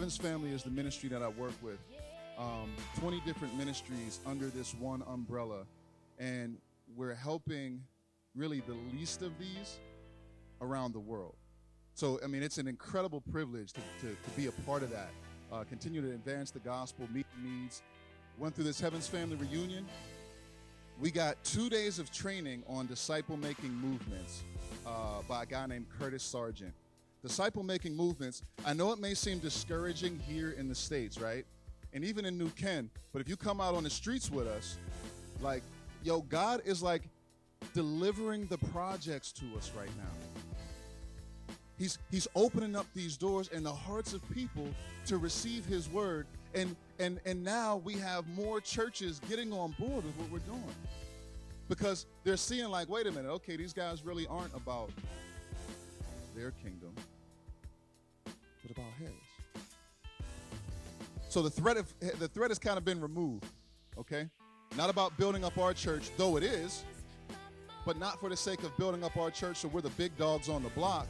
Heaven's Family is the ministry that I work with. 20 different ministries under this one umbrella. And we're helping really the least of these around the world. So, I mean, it's an incredible privilege to be a part of that. Continue to advance the gospel, meet needs. Went through this Heaven's Family reunion. We got 2 days of training on disciple-making movements by a guy named Curtis Sargent. Disciple-making movements, I know it may seem discouraging here in the States, right? And even in New Ken, but if you come out on the streets with us, like, yo, God is like delivering the projects to us right now. He's opening up these doors in the hearts of people to receive his word. And now we have more churches getting on board with what we're doing. Because they're seeing like, wait a minute, okay, these guys really aren't about their kingdom, but about his. So the threat has kind of been removed, okay? Not about building up our church, though it is, but not for the sake of building up our church so we're the big dogs on the block,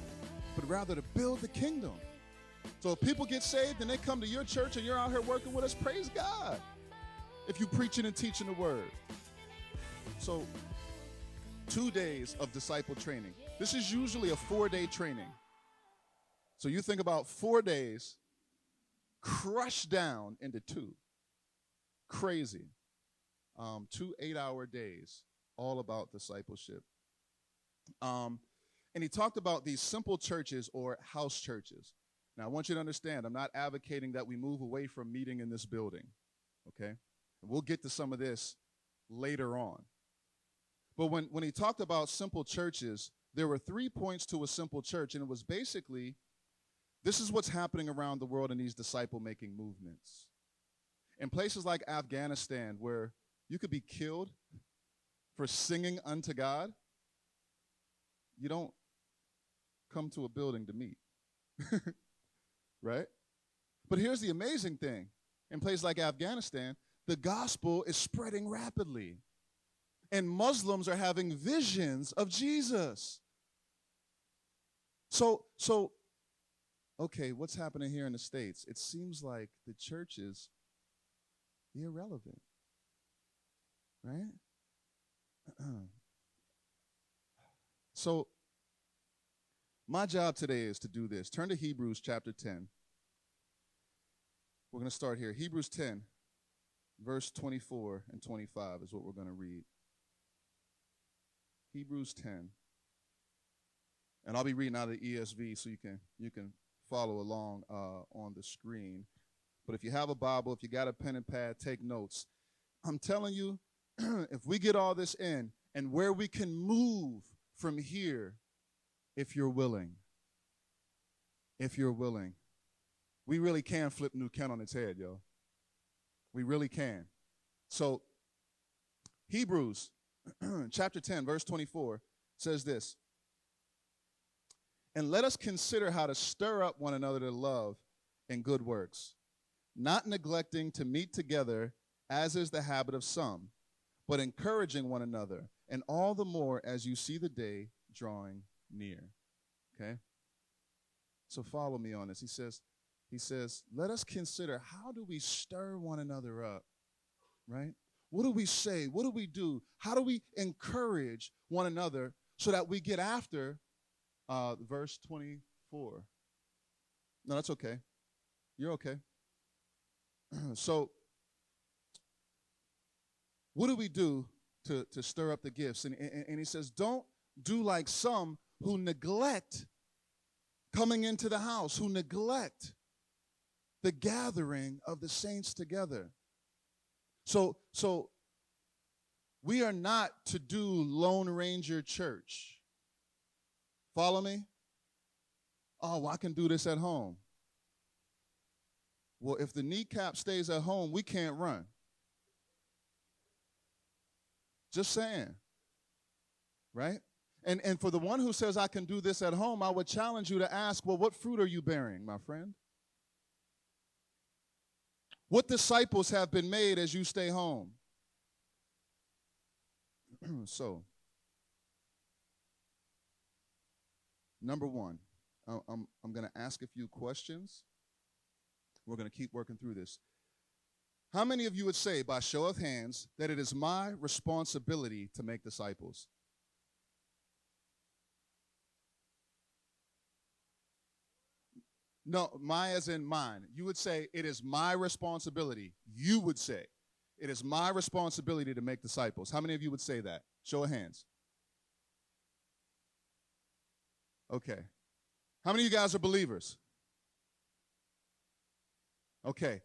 but rather to build the kingdom. So if people get saved and they come to your church and you're out here working with us, praise God. If you're preaching and teaching the word. So 2 days of disciple training. This is usually a 4-day training. So you think about 4 days crushed down into 2. Crazy. 2 8-hour days, all about discipleship. And he talked about these simple churches or house churches. Now, I want you to understand, I'm not advocating that we move away from meeting in this building, okay? And we'll get to some of this later on. But when he talked about simple churches, there were 3 points to a simple church, and it was basically, this is what's happening around the world in these disciple-making movements. In places like Afghanistan, where you could be killed for singing unto God, you don't come to a building to meet, right? But here's the amazing thing. In places like Afghanistan, the gospel is spreading rapidly. And Muslims are having visions of Jesus. So, okay, what's happening here in the States? It seems like the church is irrelevant, right? So, my job today is to do this. Turn to Hebrews chapter 10. We're going to start here. Hebrews 10, verse 24 and 25 is what we're going to read. Hebrews 10. And I'll be reading out of the ESV so you can follow along on the screen. But if you have a Bible, if you got a pen and pad, take notes. I'm telling you, if we get all this in and where we can move from here, if you're willing, we really can flip New Kent on its head, yo. We really can. So Hebrews chapter 10, verse 24 says this. And let us consider how to stir up one another to love and good works, not neglecting to meet together, as is the habit of some, but encouraging one another, and all the more as you see the day drawing near. Okay? So follow me on this. He says, let us consider, how do we stir one another up, right? What do we say? What do we do? How do we encourage one another so that we get after verse 24? No, that's okay. You're okay. So what do we do to stir up the gifts? And he says, don't do like some who neglect coming into the house, who neglect the gathering of the saints together. So we are not to do Lone Ranger church. Follow me? Oh, well, I can do this at home. Well, if the kneecap stays at home, we can't run. Just saying. Right? And for the one who says, I can do this at home, I would challenge you to ask, well, what fruit are you bearing, my friend? What disciples have been made as you stay home? So, number one, I'm going to ask a few questions, We're going to keep working through this. How many of you would say, by show of hands, that it is my responsibility to make disciples? No, my as in mine. You would say, it is my responsibility. You would say, it is my responsibility to make disciples. How many of you would say that? Show of hands. Okay. How many of you guys are believers? Okay.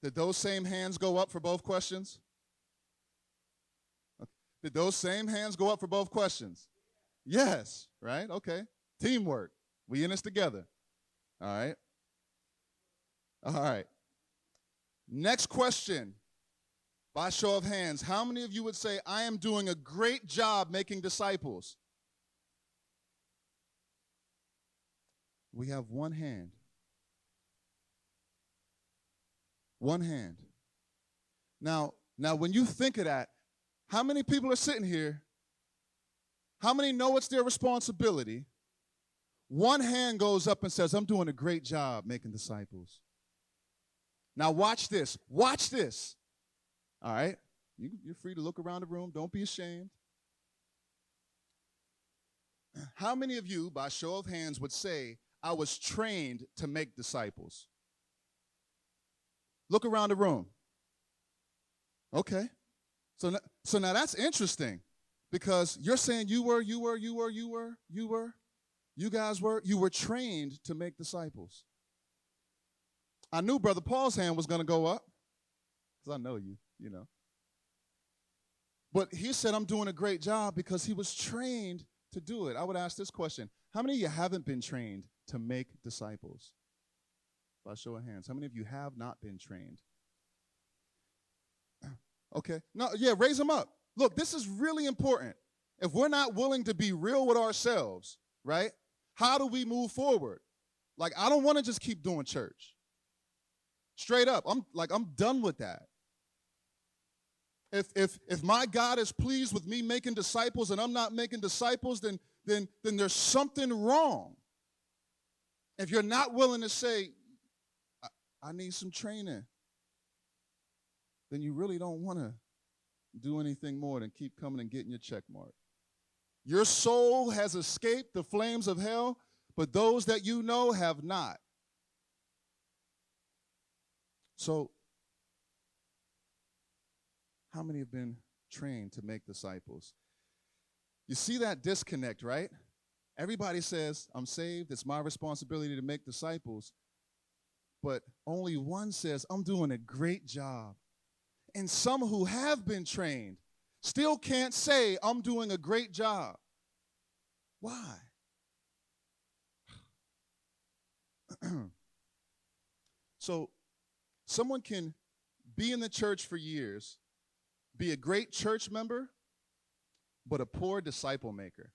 Did those same hands go up for both questions? Okay. Did those same hands go up for both questions? Yes, right? Okay. Teamwork. We in this together. All right. All right. Next question. By show of hands, how many of you would say, I am doing a great job making disciples? We have one hand. One hand. Now, when you think of that, how many people are sitting here? How many know it's their responsibility? One hand goes up and says, I'm doing a great job making disciples. Now watch this. Watch this. All right? You're free to look around the room. Don't be ashamed. How many of you, by show of hands, would say, I was trained to make disciples? Look around the room. Okay. So now that's interesting, because you're saying you guys were trained to make disciples. I knew Brother Paul's hand was going to go up, because I know you know. But he said, I'm doing a great job because he was trained to do it. I would ask this question. How many of you haven't been trained to make disciples? By show of hands. How many of you have not been trained? Okay. No, yeah, raise them up. Look, this is really important. If we're not willing to be real with ourselves, right? How do we move forward? Like, I don't want to just keep doing church. Straight up. I'm done with that. If my God is pleased with me making disciples and I'm not making disciples, then there's something wrong. If you're not willing to say, I need some training, then you really don't want to do anything more than keep coming and getting your check mark. Your soul has escaped the flames of hell, but those that you know have not. So, how many have been trained to make disciples? You see that disconnect, right? Everybody says, I'm saved, it's my responsibility to make disciples. But only one says, I'm doing a great job. And some who have been trained still can't say, I'm doing a great job. Why? So, someone can be in the church for years, be a great church member, but a poor disciple maker.